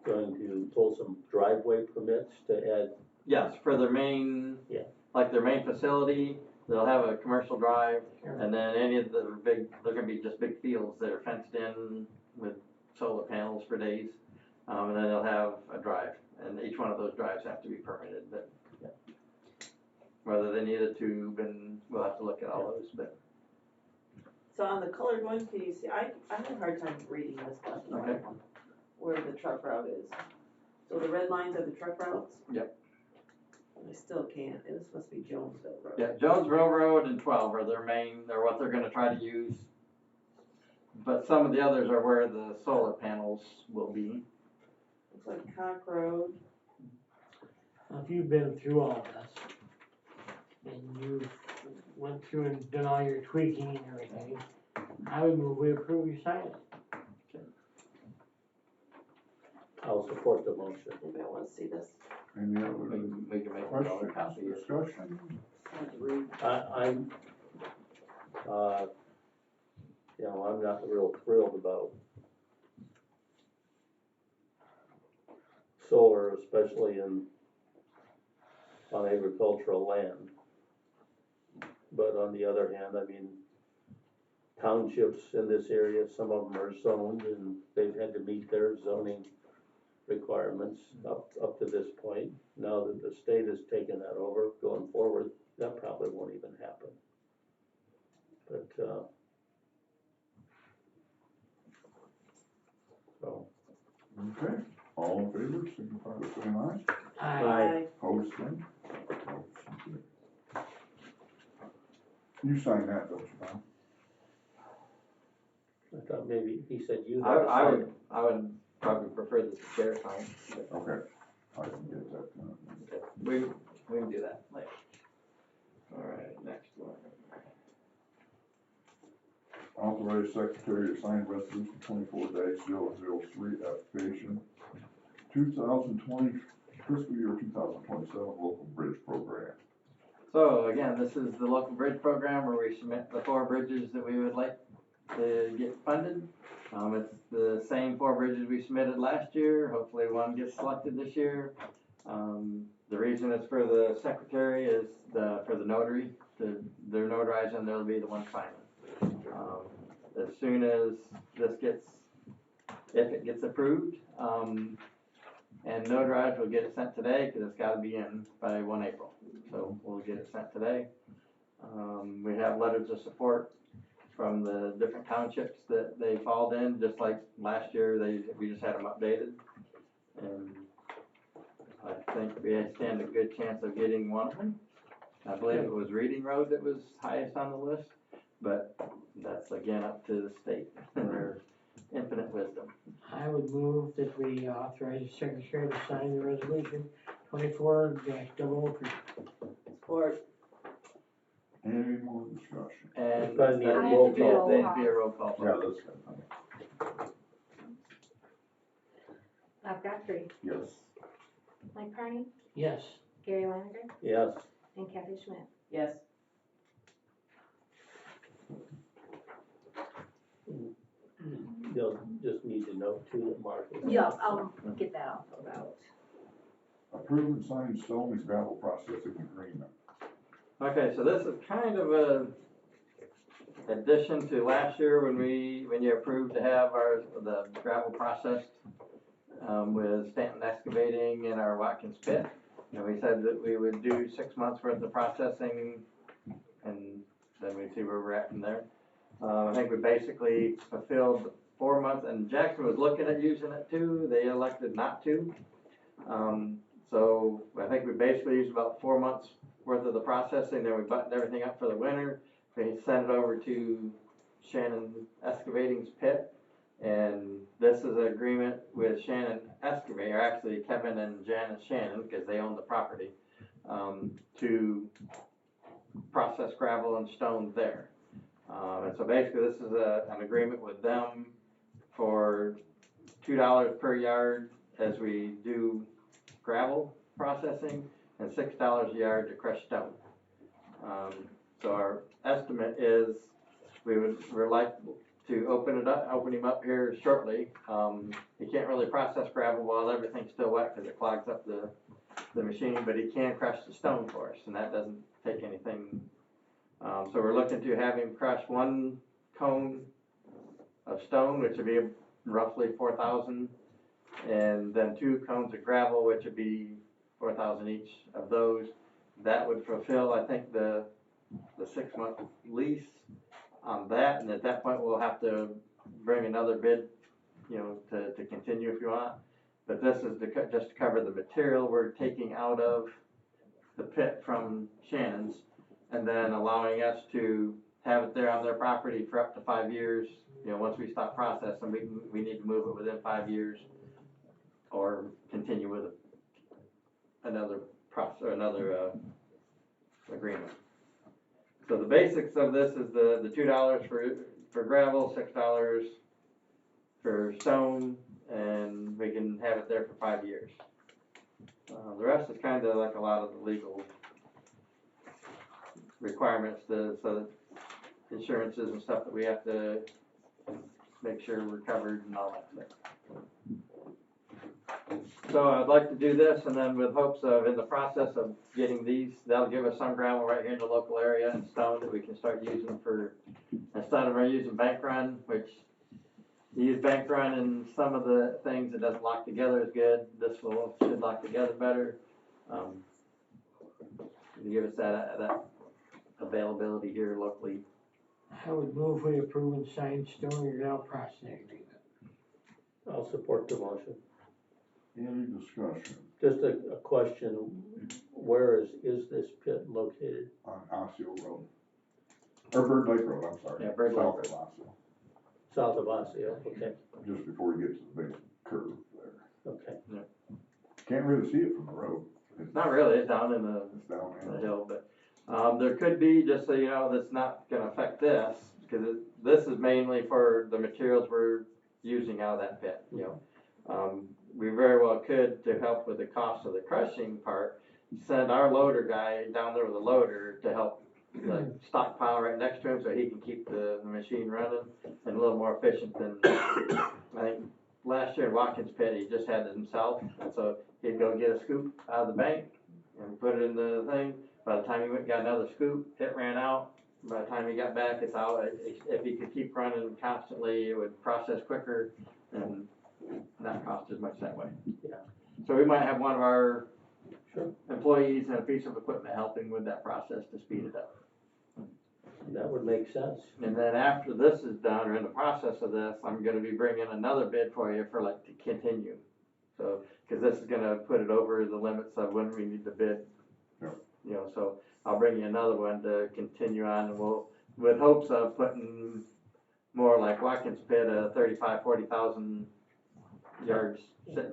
going to pull some driveway permits to add? Yes, for their main, Yeah. like their main facility, they'll have a commercial drive, and then any of the big, they're gonna be just big fields that are fenced in with solar panels for days. And then they'll have a drive, and each one of those drives have to be permitted, but whether they need a tube, and we'll have to look at all those, but. So on the colored one, can you see, I had a hard time reading this one, the Okay. white one, where the truck route is. So the red lines are the truck routes? Yep. I still can't, this must be Jonesville Road. Yeah, Jonesville Road and 12 are their main, they're what they're gonna try to use. But some of the others are where the solar panels will be. Looks like Cock Road. If you've been through all this, and you went through and done all your tweaking and everything, I would move we approve your signing. I'll support the motion. Anybody wanna see this? Any other We can make a color questions, copy. discussion? Hard to read. I'm you know, I'm not real thrilled about solar, especially on agricultural land. But on the other hand, I mean, townships in this area, some of them are zoned and they've had to meet their zoning requirements up to this point. Now that the state has taken that over, going forward, that probably won't even happen. But, so. Okay, all in favor, signify by saying aye. Aye. Opposed, same. Motion carried. You sign that, don't you, Tom? I thought maybe he said you had I to sign. would probably prefer that the chair sign. Okay, I can get that done. Okay, we can do that later. All right, next one. Authorize secretary to sign resolution 24-003 application 2020 fiscal year 2027 local bridge program. So again, this is the local bridge program where we submit the 4 bridges that we would like to get funded. It's the same 4 bridges we submitted last year. Hopefully one gets selected this year. The reason it's for the secretary is for the notary. They're notarizing, they'll be the one signing. As soon as if it gets approved, and notarized, we'll get it sent today, because it's gotta be in by 1 April. So we'll get it sent today. We have letters of support from the different townships that they called in, just like last year, we just had them updated. And I think we stand a good chance of getting one of them. I believe it was Reading Road that was highest on the list, but that's again up to the state and their infinite wisdom. I would move that we authorize the secretary to sign the resolution 24-003. Support. Any more discussion? And But I need a that roll needs to be call. needs to be a roll call Yeah, vote. that's good. Bob Guthrie, Yes. Mike Carney, Yes. Gary Lanninger, Yes. and Kathy Schmidt. Yes. You'll just need to note too that Mark is. Yeah, I'll get that off about. Approve and sign Stone's gravel processing agreement. Okay, so this is kind of a addition to last year when you approved to have the gravel processed, with Stanton Excavating in our Watkins pit. And we said that we would do 6 months worth of processing, and then we'd see where we're at from there. I think we basically fulfilled the 4 months, and Jackson was looking at using it too, they elected not to. So I think we basically used about 4 months worth of the processing, then we buttoned everything up for the winter. We sent it over to Shannon Excavating's pit, and this is an agreement with Shannon Excavating, or actually Kevin and Janice Shannon, because they own the property, to process gravel and stone there. And so basically this is an agreement with them for $2 per yard as we do gravel processing, and $6 a yard to crush stone. So our estimate is we're like to open him up here shortly. He can't really process gravel while everything's still wet because it clogs up the machine, but he can crush the stone for us, and that doesn't take anything. So we're looking to have him crush 1 cone of stone, which would be roughly 4,000, and then 2 cones of gravel, which would be 4,000 each of those. That would fulfill, I think, the 6-month lease on that, and at that point we'll have to bring another bid, to continue if you want. But this is just to cover the material we're taking out of the pit from Shannon's, and then allowing us to have it there on their property for up to 5 years. Once we stop processing, we need to move it within 5 years, or continue with another process or another agreement. So the basics of this is the $2 for gravel, $6 for stone, and we can have it there for 5 years. The rest is kind of like a lot of the legal requirements, so that insurances and stuff that we have to make sure we're covered and all that stuff. So I'd like to do this, and then with hopes of, in the process of getting these, that'll give us some gravel right here in the local area and stone that we can start using for, instead of using bank run, which you use bank run and some of the things that doesn't lock together as good. This should lock together better. To give us that availability here locally. I would move we approve and sign Stone and Gravel processing agreement. I'll support the motion. Any discussion Just a question, where is this pit located? on Osseo Road? Or Bird Lake Road, I'm sorry. Yeah, Bird Lake South Road. of Osseo, South of Osseo, okay, just before you get to the big curve there. okay. Can't really see it from the road. Not really, it's down in It's down the there. hill, but there could be, just so you know, that's not gonna affect this, because this is mainly for the materials we're using out of that pit, we very well could, to help with the cost of the crushing part, send our loader guy down there with a loader to help like stockpile right next to him so he can keep the machine running and a little more efficient than, I think, last year in Watkins pit, he just had it himself, and so he'd go get a scoop out of the bank and put it in the thing. By the time he went and got another scoop, it ran out. By the time he got back, it's out. If he could keep running constantly, it would process quicker and not cost as much that way. Yeah. So we might have one of our Sure. employees and a piece of equipment helping with that process to speed it up. That would make sense. And then after this is done, or in the process of this, I'm gonna be bringing another bid for you for like to continue. So, cause this is gonna put it over the limits of when we need to bid. Yep. So I'll bring you another one to continue on, and we'll, with hopes of putting more like Watkins pit, 35,000-40,000 yards sitting